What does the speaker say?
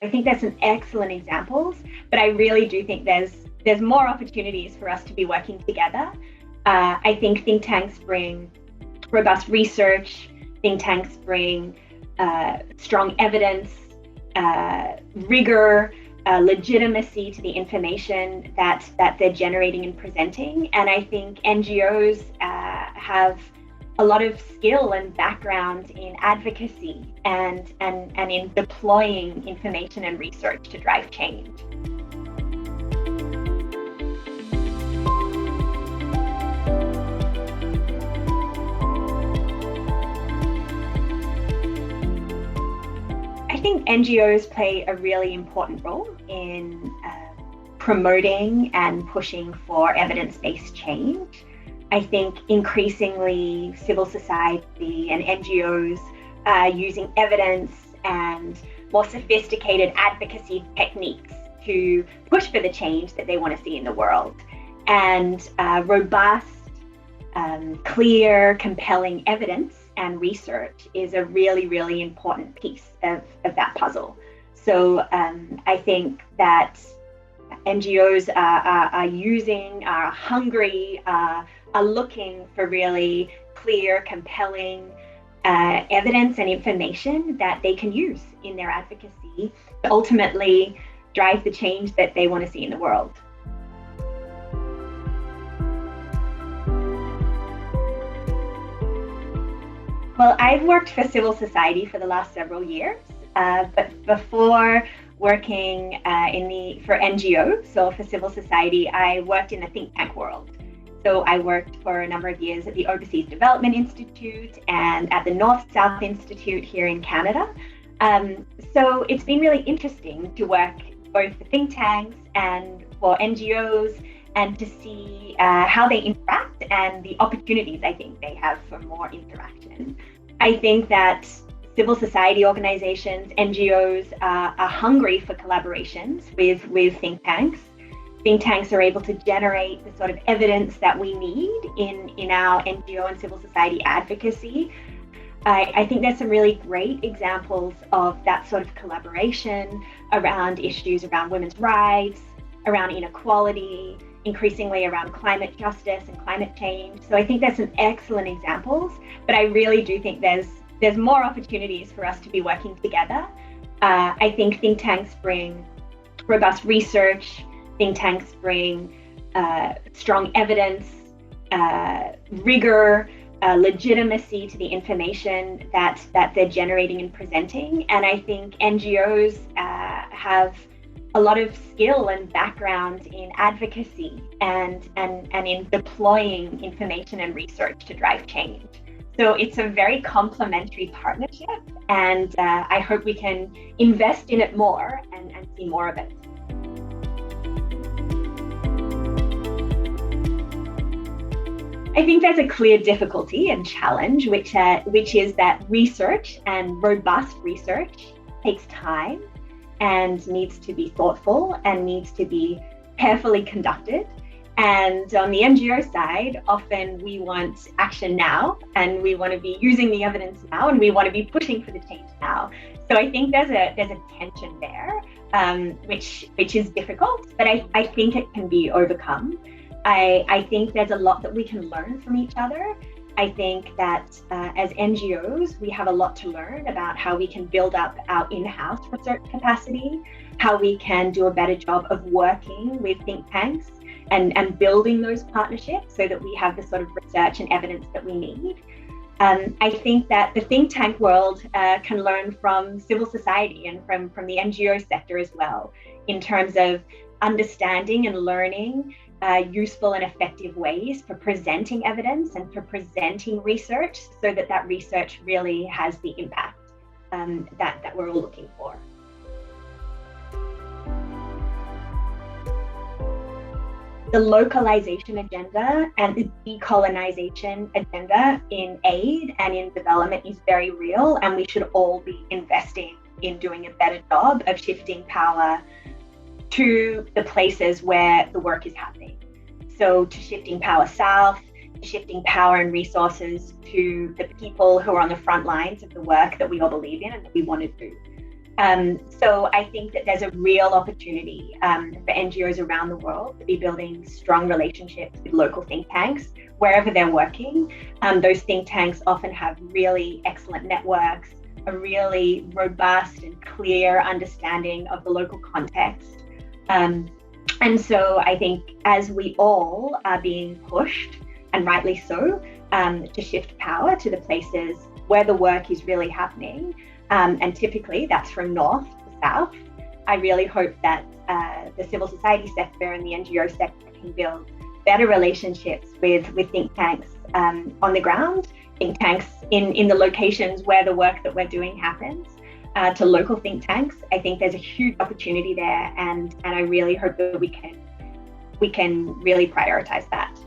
I think there's some excellent examples, but I really do think there's more opportunities for us to be working together. I think think tanks bring robust research. Think tanks bring strong evidence, rigor, legitimacy to the information that they're generating and presenting. And I think NGOs have a lot of skill and background in advocacy and in deploying information and research to drive change. I think NGOs play a really important role in promoting and pushing for evidence-based change. I think increasingly civil society and NGOs are using evidence and more sophisticated advocacy techniques to push for the change that they want to see in the world. And robust, clear, compelling evidence and research is a really, really important piece of that puzzle. So I think that NGOs are hungry, are looking for really clear, compelling evidence and information that they can use in their advocacy to ultimately drive the change that they want to see in the world. Well, I've worked for civil society for the last several years, but before working for NGOs, so for civil society, I worked in the think tank world. So I worked for a number of years at the Overseas Development Institute and at the North-South Institute here in Canada. So it's been really interesting to work both for think tanks and for NGOs and to see how they interact and the opportunities I think they have for more interaction. I think that civil society organizations, NGOs, are hungry for collaborations with think tanks. Think tanks are able to generate the sort of evidence that we need in our NGO and civil society advocacy. I think there's some really great examples of that sort of collaboration around issues around women's rights, around inequality, increasingly around climate justice and climate change. So I think there's some excellent examples, but I really do think there's more opportunities for us to be working together. I think think tanks bring robust research. Think tanks bring strong evidence, rigor, legitimacy to the information that they're generating and presenting. And I think NGOs have a lot of skill and background in advocacy and in deploying information and research to drive change. So it's a very complementary partnership, and I hope we can invest in it more and see more of it. I think there's a clear difficulty and challenge, which is that research and robust research takes time and needs to be thoughtful and needs to be carefully conducted. And on the NGO side, often we want action now, and we want to be using the evidence now, and we want to be pushing for the change now. So I think there's a tension there, which is difficult, but I think it can be overcome. I think there's a lot that we can learn from each other. I think that as NGOs, we have a lot to learn about how we can build up our in-house research capacity, how we can do a better job of working with think tanks and building those partnerships so that we have the sort of research and evidence that we need. I think that the think tank world can learn from civil society and from the NGO sector as well, in terms of understanding and learning useful and effective ways for presenting evidence and for presenting research so that research really has the impact that we're all looking for. The localization agenda and the decolonization agenda in aid and in development is very real, and we should all be investing in doing a better job of shifting power to the places where the work is happening. So to shifting power south, shifting power and resources to the people who are on the front lines of the work that we all believe in and that we want to do. So I think that there's a real opportunity for NGOs around the world to be building strong relationships with local think tanks wherever they're working. Those think tanks often have really excellent networks, a really robust and clear understanding of the local context. And so I think as we all are being pushed, and rightly so, to shift power to the places where the work is really happening, and typically that's from north to south, I really hope that the civil society sector and the NGO sector can build better relationships with think tanks on the ground, think tanks in the locations where the work that we're doing happens, to local think tanks. I think there's a huge opportunity there, and I really hope that we can really prioritize that.